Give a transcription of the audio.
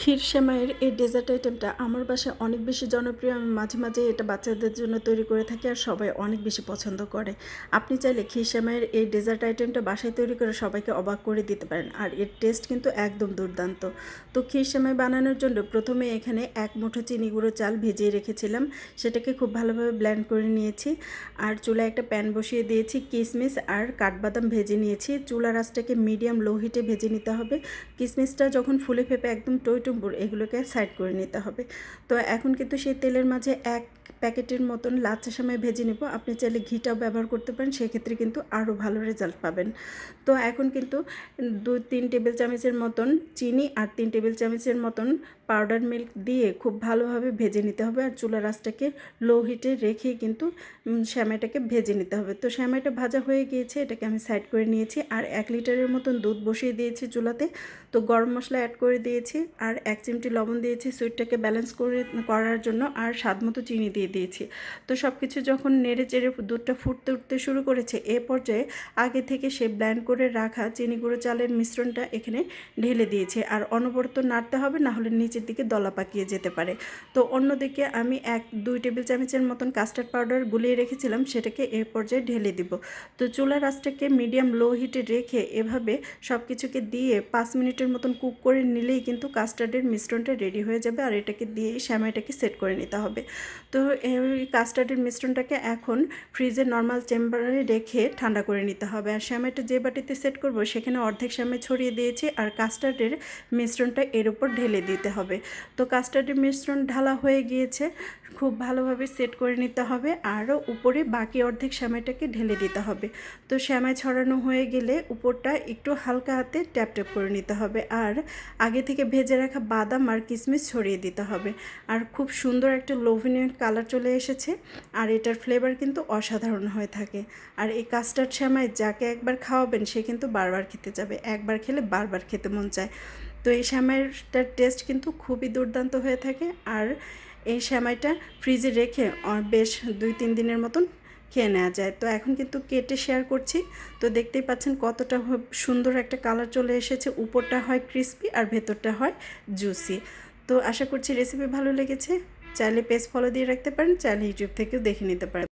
ক্ষীর সেমাইয়ের এই ডেজার্ট আইটেমটা আমার বাসায় অনেক বেশি জনপ্রিয়। আমি মাঝে মাঝে এটা বাচ্চাদের জন্য তৈরি করে থাকি আর সবাই অনেক বেশি পছন্দ করে। আপনি চাইলে ক্ষীর সেমাইয়ের এই ডেজার্ট আইটেমটা বাসায় তৈরি করে সবাইকে অবাক করে দিতে পারেন, আর এর টেস্ট কিন্তু একদম দুর্দান্ত। তো ক্ষীর সেমাই বানানোর জন্য প্রথমে এখানে 1 মুঠো চিনি গুঁড়ো চাল ভিজিয়ে রেখেছিলাম, সেটাকে খুব ভালোভাবে ব্লেন্ড করে নিয়েছি। আর চুলায় একটা প্যান বসিয়ে দিয়েছি, কিশমিশ আর কাঠবাদাম ভেজে নিয়েছি। চুলার আঁচটাকে মিডিয়াম লো হিটে ভেজে নিতে হবে। কিশমিশটা যখন ফুলে ফেপে একদম টইটুম্বুর, এগুলোকে সাইড করে নিতে হবে। তো এখন কিন্তু সেই তেলের মাঝে 1 প্যাকেটের মতন লাচ্ছা সেমাই ভেজে নেব। আপনি চাইলে ঘিটাও ব্যবহার করতে পারেন, সেক্ষেত্রে কিন্তু আরও ভালো রেজাল্ট পাবেন। তো এখন কিন্তু 2-3 টেবিল চামচের মতন চিনি আর 3 টেবিল চামচের মতন পাউডার মিল্ক দিয়ে খুব ভালোভাবে ভেজে নিতে হবে। আর চুলার আঁচটাকে লো হিটে রেখেই কিন্তু সেমাইটাকে ভেজে নিতে হবে। তো সেমাইটা ভাজা হয়ে গিয়েছে, এটাকে আমি সাইড করে নিয়েছি। আর 1 লিটারের মতন দুধ বসিয়ে দিয়েছি চুলাতে। তো গরম মশলা অ্যাড করে দিয়েছি আর 1 চিমটি লবণ দিয়েছি সুইটটাকে ব্যালেন্স করার জন্য, আর স্বাদ মতো চিনি দিয়ে দিয়েছি। তো সব কিছু যখন নেড়ে চেড়ে দুধটা ফুটতে উঠতে শুরু করেছে, এ পর্যায়ে আগে থেকে সে ব্লেন্ড করে রাখা চিনি গুঁড়ো চালের মিশ্রণটা এখানে ঢেলে দিয়েছি। আর অনবরত নাড়তে হবে, না হলে নিচের দিকে দলা পাকিয়ে যেতে পারে। তো অন্যদিকে আমি 1-2 টেবিল চামচের মতন কাস্টার্ড পাউডার গুলিয়ে রেখেছিলাম, সেটাকে এ পর্যায়ে ঢেলে দিব। তো চুলার আঁচটাকে মিডিয়াম লো হিটে রেখে এভাবে সব কিছুকে দিয়ে 5 মিনিটের মতন কুক করে নিলেই কিন্তু কাস্টার্ডের মিশ্রণটা রেডি হয়ে যাবে। আর এটাকে দিয়ে সেমাইটাকে সেট করে নিতে হবে। তো এই কাস্টার্ডের মিশ্রণটাকে এখন ফ্রিজে নর্মাল চেম্বারে রেখে ঠান্ডা করে নিতে হবে। আর সেমাইটা যে বাটিতে সেট করব সেখানে অর্ধেক সেমাই ছড়িয়ে দিয়েছি, আর কাস্টার্ডের মিশ্রণটা এর উপর ঢেলে দিতে হবে। তো কাস্টার্ডের মিশ্রণ ঢালা হয়ে গিয়েছে, খুব ভালোভাবে সেট করে নিতে হবে। আরও উপরে বাকি অর্ধেক সেমাইটাকে ঢেলে দিতে হবে। তো সেমাই ছড়ানো হয়ে গেলে উপরটা একটু হালকা হাতে ট্যাপ ট্যাপ করে নিতে হবে। আর আগে থেকে ভেজে রাখা বাদাম আর কিশমিশ ছড়িয়ে দিতে হবে। আর খুব সুন্দর একটা লোভনীয় কালার চলে এসেছে, আর এটার ফ্লেভার কিন্তু অসাধারণ হয়ে থাকে। আর এই কাস্টার্ড সেমাই যাকে একবার খাওয়াবেন সে কিন্তু বারবার খেতে যাবে, একবার খেলে বারবার খেতে মন চায়। তো এই সেমাইটার টেস্ট কিন্তু খুবই দুর্দান্ত হয়ে থাকে। আর এই সেমাইটা ফ্রিজে রেখে বেশ 2-3 দিনের মতন খেয়ে নেওয়া যায়। তো এখন কিন্তু কেটে শেয়ার করছি। তো দেখতেই পাচ্ছেন কতটা সুন্দর একটা কালার চলে এসেছে। উপরটা হয় ক্রিস্পি আর ভেতরটা হয় জুসি। তো আশা করছি রেসিপি ভালো লেগেছে। চাইলে পেজ ফলো দিয়ে রাখতে পারেন, চাইলে ইউটিউব থেকেও দেখে নিতে পারেন।